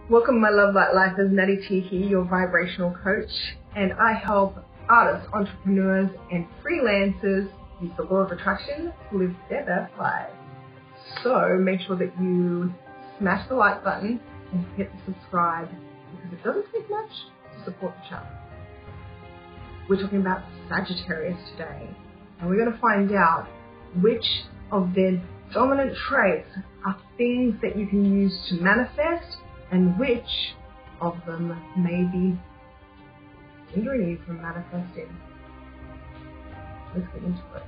Welcome, my Love Light Lifers. Nattie Tee here, your vibrational coach, and I help artists, entrepreneurs, and freelancers use the law of attraction to live their best lives. So make sure that you smash the like button and hit the subscribe because it doesn't take much to support the channel. We're talking about Sagittarius today, and we're going to find out which of their dominant traits are things that you can use to manifest and which of them may be hindering you from manifesting. Let's get into it.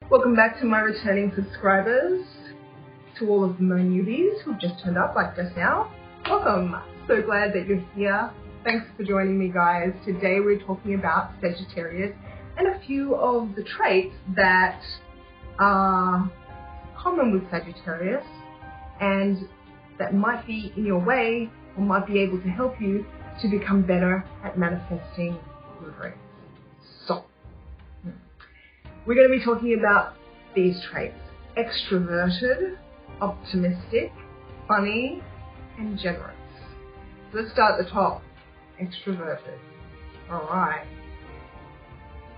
Welcome back to my returning subscribers, to all of my newbies who've just turned up like just now. Welcome, so glad that you're here. Thanks for joining me, guys. Today we're talking about Sagittarius and a few of the traits that are common with Sagittarius and that might be in your way or might be able to help you to become better at manifesting your dreams. So, we're going to be talking about these traits: extroverted, optimistic, funny, and generous. So let's start at the top. Extroverted. Alright.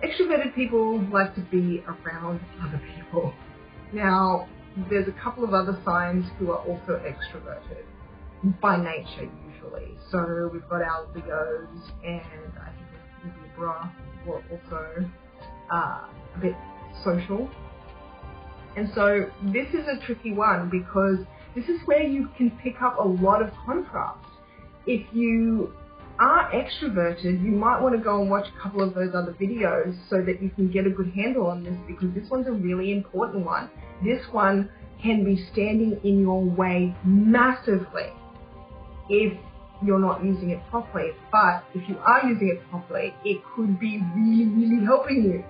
Extroverted people like to be around other people. Now, there's a couple of other signs who are also extroverted by nature usually. So we've got our Leos, and I think Libra who are also a bit social. And so this is a tricky one because this is where you can pick up a lot of contrast. If you are extroverted, you might want to go and watch a couple of those other videos so that you can get a good handle on this, because this one's a really important one. This one can be standing in your way massively if you're not using it properly. But if you are using it properly, it could be really, really helping you.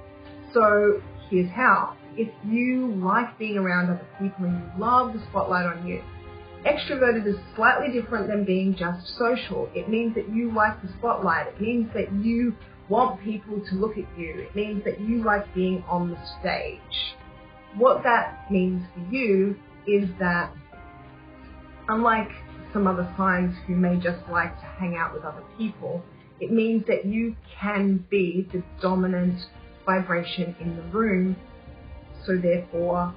So here's how. If you like being around other people and you love the spotlight on you, extroverted is slightly different than being just social. It means that you like the spotlight. It means that you want people to look at you. It means that you like being on the stage. What that means for you is that, unlike some other signs who may just like to hang out with other people, it means that you can be the dominant vibration in the room, so therefore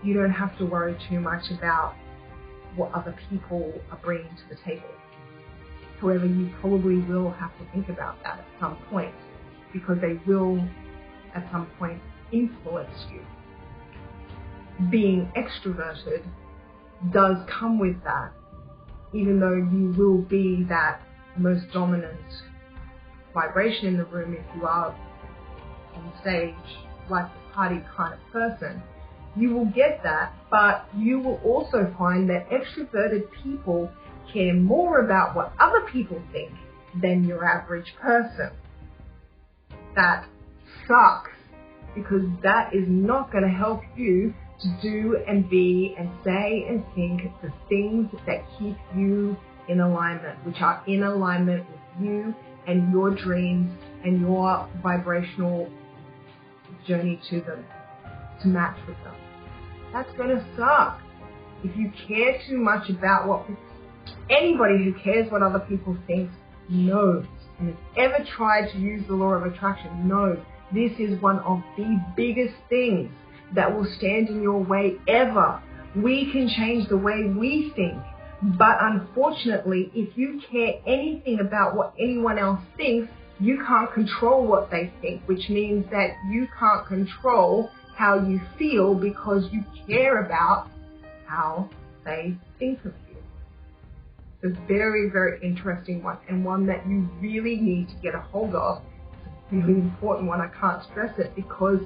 you don't have to worry too much about what other people are bringing to the table. However, you probably will have to think about that at some point, because they will at some point influence you. Being extroverted does come with that, even though you will be that most dominant vibration in the room if you are on stage, like the party kind of person. You will get that, but you will also find that extroverted people care more about what other people think than your average person. That sucks, because that is not going to help you to do and be and say and think the things that keep you in alignment, which are in alignment with you and your dreams and your vibrational journey to them, to match with them. That's going to suck. If you care too much about what anybody who cares what other people think knows, and has ever tried to use the law of attraction, knows this is one of the biggest things that will stand in your way ever. We can change the way we think, but unfortunately, if you care anything about what anyone else thinks, you can't control what they think, which means that you can't control how you feel because you care about how they think of you. It's a very, very interesting one, and one that you really need to get a hold of. It's a really important one. I can't stress it, because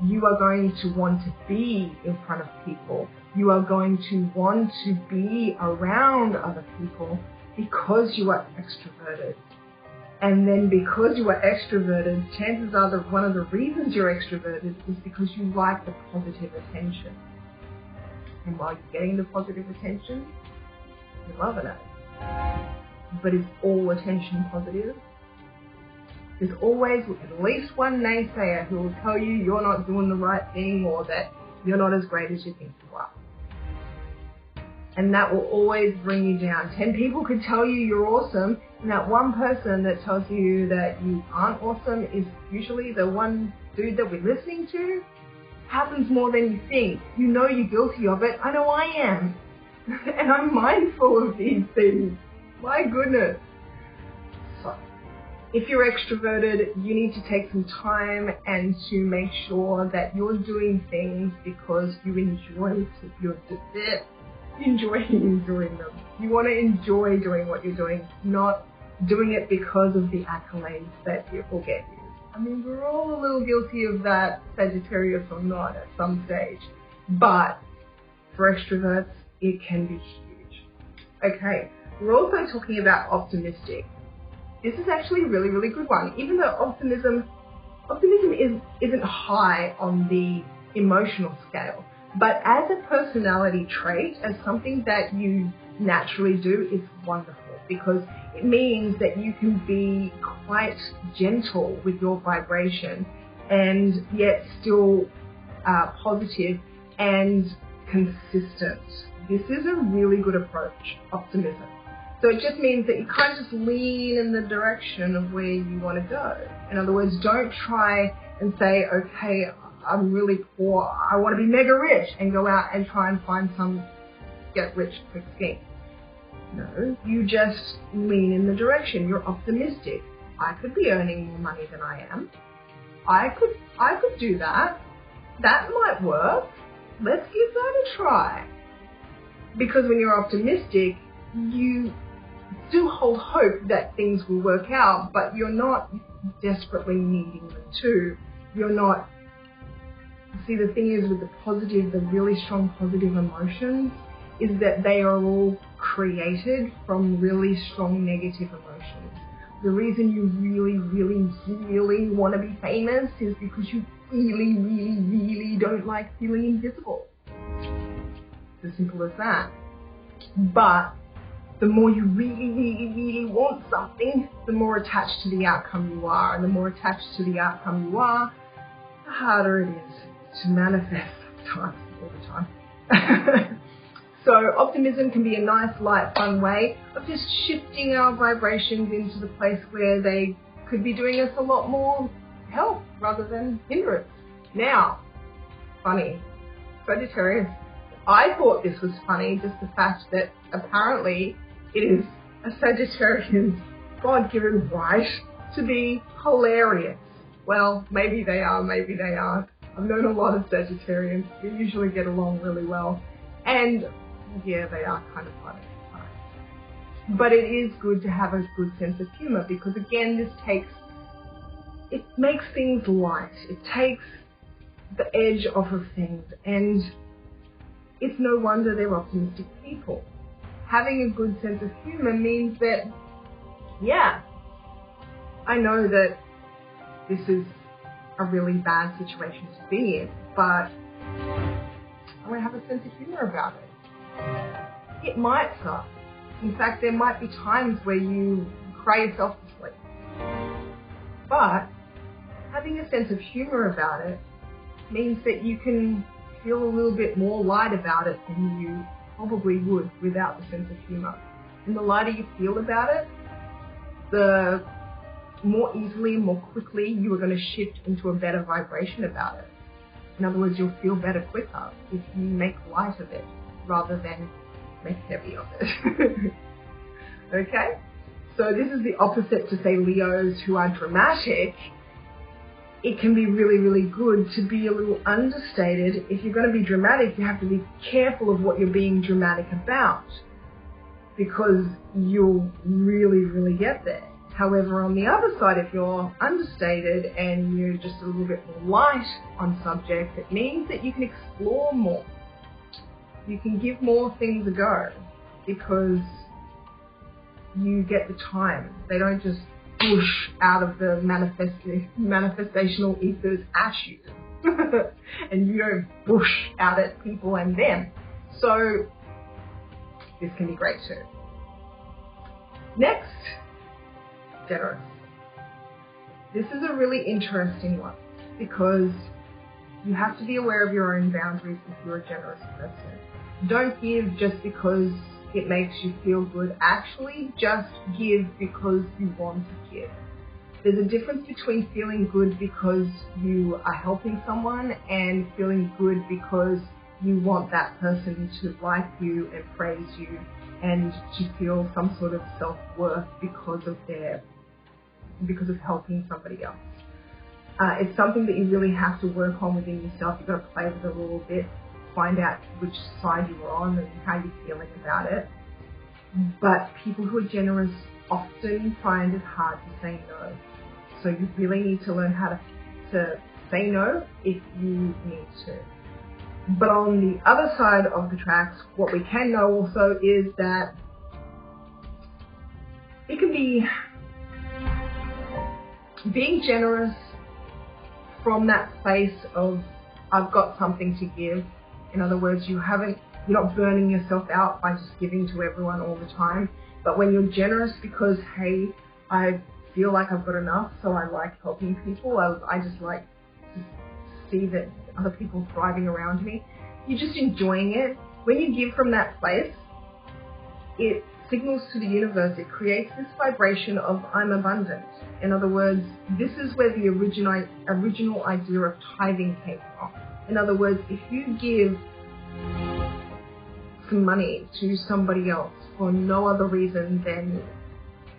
you are going to want to be in front of people. You are going to want to be around other people because you are extroverted. And then because you are extroverted, chances are that one of the reasons you're extroverted is because you like the positive attention. And while you're getting the positive attention, you're loving it. But is all attention positive? There's always at least one naysayer who will tell you you're not doing the right thing or that you're not as great as you think you are. And that will always bring you down. 10 people could tell you you're awesome, and that one person that tells you that you aren't awesome is usually the one dude that we're listening to. Happens more than you think. You know you're guilty of it. I know I am. And I'm mindful of these things. My goodness. So, if you're extroverted, you need to take some time and to make sure that you're doing things because you enjoy doing them. You want to enjoy doing what you're doing, not doing it because of the accolades that it will get you. I mean, we're all a little guilty of that, Sagittarius or not, at some stage. But for extroverts, it can be huge. Okay, we're also talking about optimistic. This is actually a really, really good one. Even though optimism isn't high on the emotional scale, but as a personality trait, as something that you naturally do, it's wonderful because it means that you can be quite gentle with your vibration and yet still positive and consistent. This is a really good approach, optimism. So it just means that you can't just lean in the direction of where you want to go. In other words, don't try and say, okay, I'm really poor, I want to be mega rich, and go out and try and find some get rich quick scheme. No, you just lean in the direction. You're optimistic. I could be earning more money than I am. I could do that. That might work. Let's give that a try. Because when you're optimistic, you still hold hope that things will work out, but you're not desperately needing them to. You're not. See, the thing is with the really strong positive emotions is that they are all created from really strong negative emotions. The reason you really, really, really want to be famous is because you really, really, really don't like feeling invisible. It's as simple as that. But the more you really, really, really want something, the more attached to the outcome you are. And the more attached to the outcome you are, the harder it is to manifest sometimes, all the time. So optimism can be a nice, light, fun way of just shifting our vibrations into the place where they could be doing us a lot more help rather than hindrance. Now, funny, Sagittarius, I thought this was funny, just the fact that apparently it is a Sagittarian's God-given right to be hilarious. Well, maybe they are, maybe they aren't. I've known a lot of Sagittarians. We usually get along really well. And yeah, they are kind of funny at times. But it is good to have a good sense of humor because again, it makes things light. It takes the edge off of things, and it's no wonder they're optimistic people. Having a good sense of humor means that, yeah, I know that this is a really bad situation to be in, but I want to have a sense of humor about it. It might suck. In fact, there might be times where you cry yourself to sleep. But having a sense of humor about it means that you can feel a little bit more light about it than you probably would without the sense of humor. And the lighter you feel about it, the more easily and more quickly you are going to shift into a better vibration about it. In other words, you'll feel better quicker if you make light of it rather than make heavy of it. Okay? So this is the opposite to, say, Leos who are dramatic. It can be really, really good to be a little understated. If you're going to be dramatic, you have to be careful of what you're being dramatic about because you'll really, really get there. However, on the other side, if you're understated and you're just a little bit more light on subjects, it means that you can explore more. You can give more things a go because you get the time. They don't just whoosh out of the manifestational ethers at you. And you don't whoosh out at people and them. So this can be great too. Next, generous. This is a really interesting one because you have to be aware of your own boundaries if you're a generous person. Don't give just because it makes you feel good. Actually, just give because you want to give. There's a difference between feeling good because you are helping someone and feeling good because you want that person to like you and praise you and to feel some sort of self-worth because of helping somebody else. It's something that you really have to work on within yourself. You've got to play with it a little bit, find out which side you're on and how you're feeling about it. But people who are generous often find it hard to say no. So you really need to learn how to say no if you need to. But on the other side of the tracks, what we can know also is that it can be being generous from that place of I've got something to give. In other words, you're not burning yourself out by just giving to everyone all the time. But when you're generous because, hey, I feel like I've got enough, so I like helping people. I just like to see that other people thriving around me. You're just enjoying it. When you give from that place, it signals to the universe. It creates this vibration of I'm abundant. In other words, this is where the original idea of tithing came from. In other words, if you give some money to somebody else for no other reason than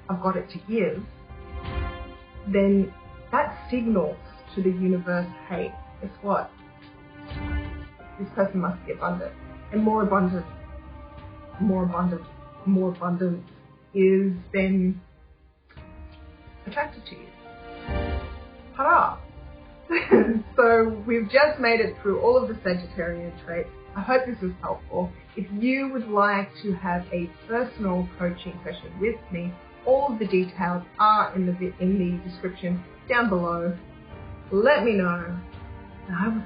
I've got it to give, then that signals to the universe, hey, guess what? This person must be abundant. And more abundant is then attracted to you. Ta-da! So we've just made it through all of the Sagittarian traits. I hope this was helpful. If you would like to have a personal coaching session with me, all of the details are in the description down below. Let me know. I will